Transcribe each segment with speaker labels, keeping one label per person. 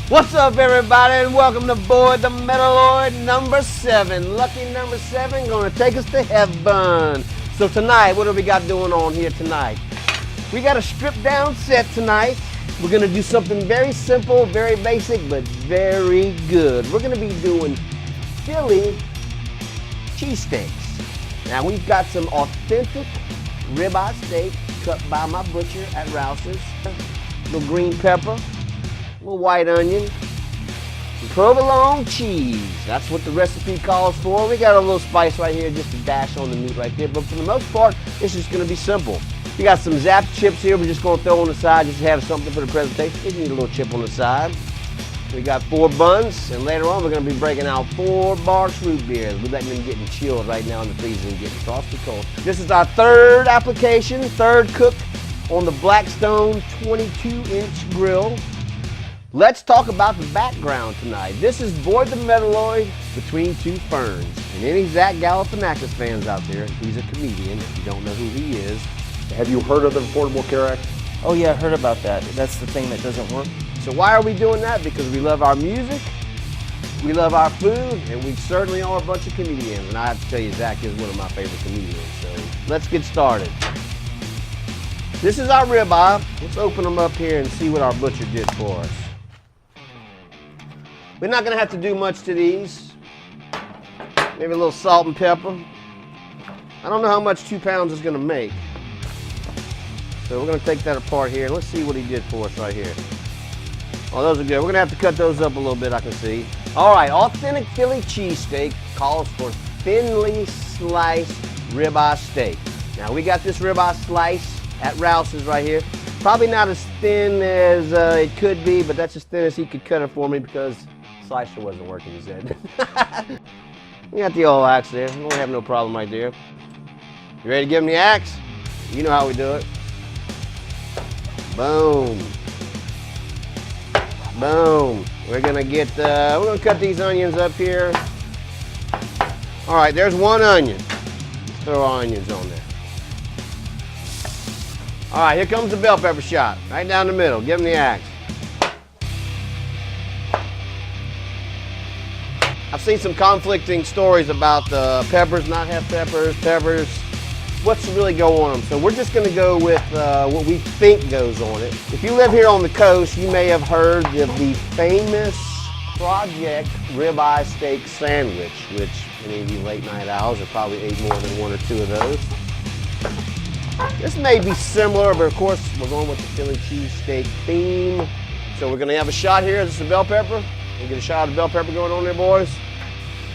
Speaker 1: What's up, everybody, and welcome to Boyd the Metalloid number 7. Lucky number 7, gonna take us to heaven. So tonight, what do we got going on here tonight? We got a stripped down set tonight. We're gonna do something very simple, very basic, but very good. We're gonna be doing Philly cheesesteaks. Now we've got some authentic ribeye steak cut by my butcher at Rouse's. A little green pepper, a little white onion, some provolone cheese. That's what the recipe calls for. We got a little spice right here, just a dash on the meat right there. But for the most part, it's just gonna be simple. We got some Zap chips here. We're just gonna throw on the side just to have something for the presentation. We need a little chip on the side. We got 4 buns, and later on we're gonna be breaking out 4 Barks root beers. We're letting them getting chilled right now in the freezer and getting frosty cold. This is our third application, third cook on the Blackstone 22-inch grill. Let's talk about the background tonight. This is Boyd the Metalloid between 2 ferns. And any Zach Galifianakis fans out there, he's a comedian. If you don't know who he is.
Speaker 2: Have you heard of the Affordable Care Act?
Speaker 3: Oh yeah, I heard about that. That's the thing that doesn't work.
Speaker 1: So why are we doing that? Because we love our music, we love our food, and we certainly are a bunch of comedians. And I have to tell you, Zach is one of my favorite comedians. So let's get started. This is our ribeye. Let's open them up here and see what our butcher did for us. We're not gonna have to do much to these. Maybe a little salt and pepper. I don't know how much 2 pounds is gonna make. So we're gonna take that apart here. Let's see what he did for us right here. Oh, those are good. We're gonna have to cut those up a little bit, I can see. All right, authentic Philly cheesesteak calls for thinly sliced ribeye steak. Now we got this ribeye slice at Rouse's right here. Probably not as thin as it could be, but that's as thin as he could cut it for me because the slicer wasn't working, he said. We got the old axe there. We don't have no problem right there. You ready to give him the axe? You know how we do it. Boom. Boom. We're gonna cut these onions up here. All right, there's 1 onion. Let's throw our onions on there. All right, here comes the bell pepper shot. Right down the middle. Give him the axe. I've seen some conflicting stories about peppers, not have peppers, peppers. What's really go on them? So we're just gonna go with what we think goes on it. If you live here on the coast, you may have heard of the famous Project Ribeye Steak Sandwich, which any of you late night owls have probably ate more than 1 or 2 of those. This may be similar, but of course we're going with the Philly cheesesteak theme. So we're gonna have a shot here. This is the bell pepper. We get a shot of the bell pepper going on there, boys.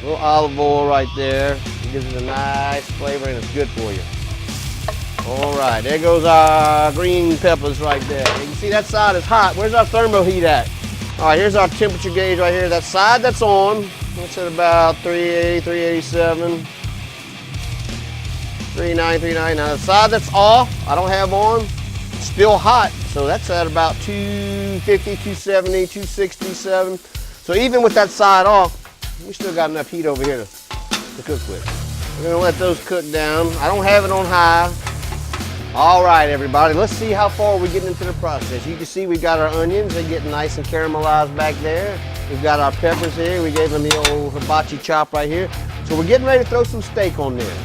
Speaker 1: A little olive oil right there. It gives it a nice flavor and it's good for you. All right, there goes our green peppers right there. You can see that side is hot. Where's our thermo heat at? All right, here's our temperature gauge right here. That side that's on, that's at about 380, 387. 3939. Now the side that's off, I don't have on, still hot. So that's at about 250, 270, 267. So even with that side off, we still got enough heat over here to cook with. We're gonna let those cook down. I don't have it on high. All right, everybody, let's see how far we're getting into the process. You can see we got our onions. They're getting nice and caramelized back there. We've got our peppers here. We gave them the old hibachi chop right here. So we're getting ready to throw some steak on there.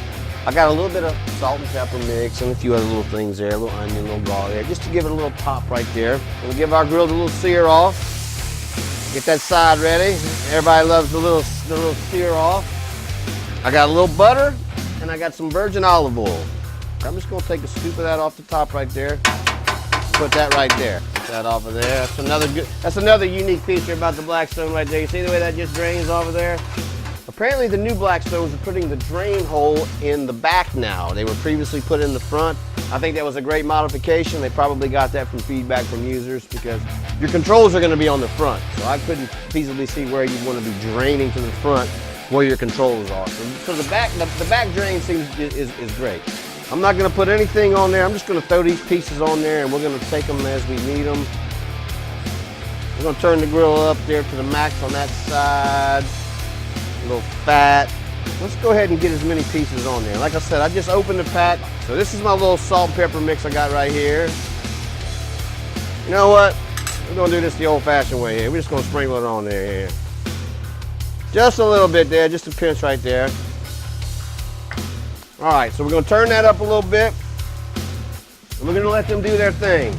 Speaker 1: I got a little bit of salt and pepper mix and a few other little things there, a little onion, a little garlic there, just to give it a little pop right there. We'll give our grill a little sear off. Get that side ready. Everybody loves the little sear off. I got a little butter and I got some virgin olive oil. I'm just gonna take a scoop of that off the top right there. Put that right there. Put that off of there. That's another unique feature about the Blackstone right there. You see the way that just drains off of there? Apparently the new Blackstones are putting the drain hole in the back now. They were previously put in the front. I think that was a great modification. They probably got that from feedback from users because your controls are gonna be on the front. So I couldn't feasibly see where you'd wanna be draining to the front where your controls are. So the back drain is great. I'm not gonna put anything on there. I'm just gonna throw these pieces on there and we're gonna take them as we need them. We're gonna turn the grill up there to the max on that side. A little fat. Let's go ahead and get as many pieces on there. Like I said, I just opened the pack. So this is my little salt and pepper mix I got right here. You know what? We're gonna do this the old-fashioned way here. We're just gonna sprinkle it on there here. Just a little bit there, just a pinch right there. All right, so we're gonna turn that up a little bit. And we're gonna let them do their thing.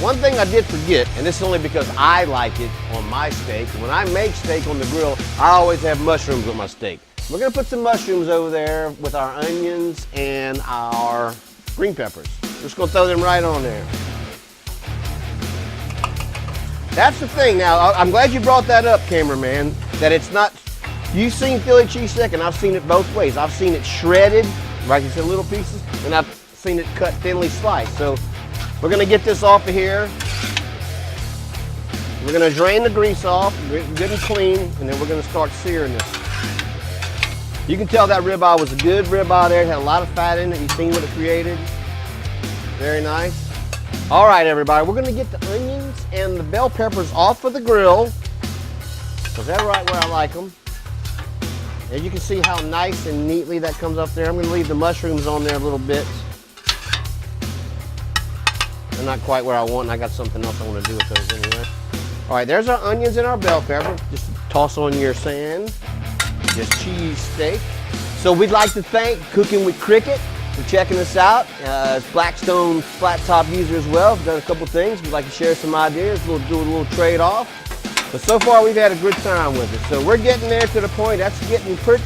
Speaker 1: One thing I did forget, and this is only because I like it on my steak. When I make steak on the grill, I always have mushrooms with my steak. We're gonna put some mushrooms over there with our onions and our green peppers. We're just gonna throw them right on there. That's the thing. Now, I'm glad you brought that up, cameraman, that it's not, you've seen Philly cheesesteak, and I've seen it both ways. I've seen it shredded, like you said, little pieces, and I've seen it cut thinly sliced. So we're gonna get this off of here. We're gonna drain the grease off, good and clean, and then we're gonna start searing this. You can tell that ribeye was a good ribeye there. It had a lot of fat in it. You've seen what it created. Very nice. All right, everybody, we're gonna get the onions and the bell peppers off of the grill, because they're right where I like them. As you can see how nice and neatly that comes up there. I'm gonna leave the mushrooms on there a little bit. They're not quite where I want, and I got something else I wanna do with those anyway. All right, there's our onions and our bell pepper. Just toss on your sand, just cheese steak. So we'd like to thank Cooking with Cricket for checking us out. It's Blackstone flat top user as well. We've done a couple things. We'd like to share some ideas. We'll do a little trade off. But so far we've had a good time with it. So we're getting there to the point. That's getting pretty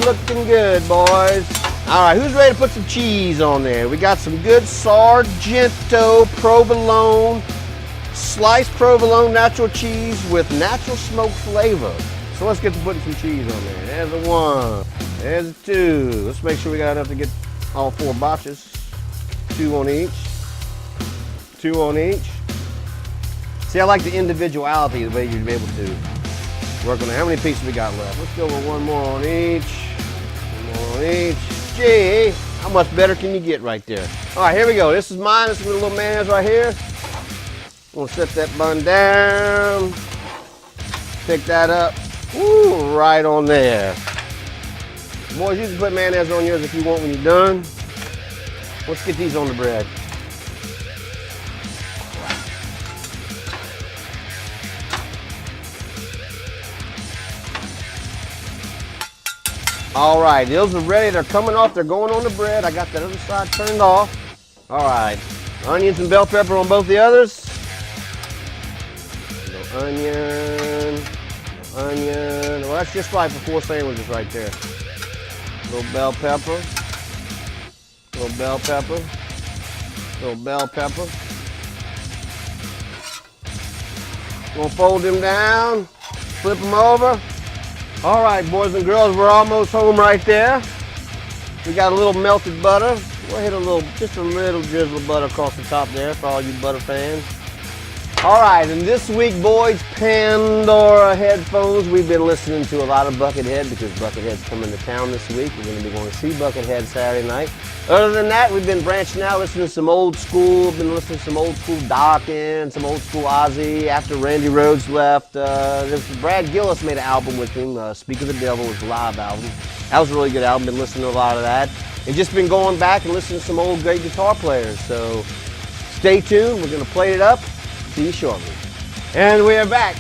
Speaker 1: looking good, boys. All right, who's ready to put some cheese on there? We got some good Sargento provolone, sliced provolone natural cheese with natural smoked flavor. So let's get to putting some cheese on there. There's a one, there's a two. Let's make sure we got enough to get all 4 batches. 2 on each, 2 on each. See, I like the individuality, the way you'd be able to work on it. How many pieces we got left? Let's go with 1 more on each, 1 more on each. Gee, how much better can you get right there? All right, here we go. This is mine. This is a little mayonnaise right here. We'll set that bun down. Pick that up. Ooh, right on there. Boys, you can put mayonnaise on yours if you want when you're done. Let's get these on the bread. All right, those are ready. They're coming off. They're going on the bread. I got that other side turned off. All right, onions and bell pepper on both the others. No onion, no onion. Well, that's just right for 4 sandwiches right there. Little bell pepper, little bell pepper, little bell pepper. Gonna fold them down, flip them over. All right, boys and girls, we're almost home right there. We got a little melted butter. We'll hit just a little drizzle of butter across the top there for all you butter fans. All right, and this week, boys, Pandora headphones. We've been listening to a lot of Buckethead because Buckethead's coming to town this week. We're going to be going to see Buckethead Saturday night. Other than that, we've been branching out, listening to some old school. Been listening to some old school Dawkins, some old school Ozzy. After Randy Rhoads left, Brad Gillis made an album with him. Speak of the Devil was a live album. That was a really good album. Been listening to a lot of that. And just been going back and listening to some old great guitar players. So stay tuned. We're going to play it up. See you shortly. And we are back.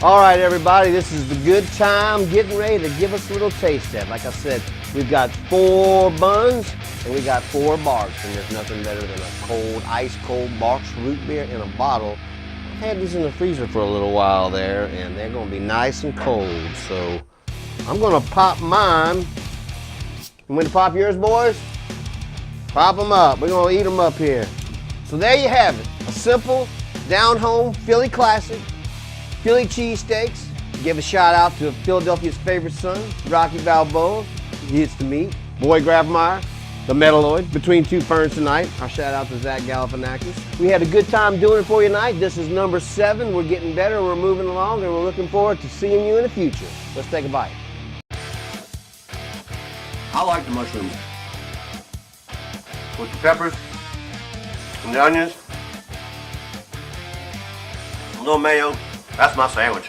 Speaker 1: All right, everybody, this is the good time getting ready to give us a little taste test. Like I said, we've got 4 buns and we got 4 barks, and there's nothing better than a ice cold Barks root beer in a bottle. I had these in the freezer for a little while there, and they're gonna be nice and cold. So I'm gonna pop mine. You want to pop yours, boys? Pop them up. We're gonna eat them up here. So there you have it. A simple, down-home Philly classic, Philly cheesesteaks. Give a shout out to Philadelphia's favorite son, Rocky Balboa. He hits the meat. Boy Grabmeyer, the Metalloid, between 2 ferns tonight. Our shout out to Zach Galifianakis. We had a good time doing it for you tonight. This is number 7. We're getting better. We're moving along, and we're looking forward to seeing you in the future. Let's take a bite. I like the mushrooms. With the peppers and the onions. A little mayo. That's my sandwich.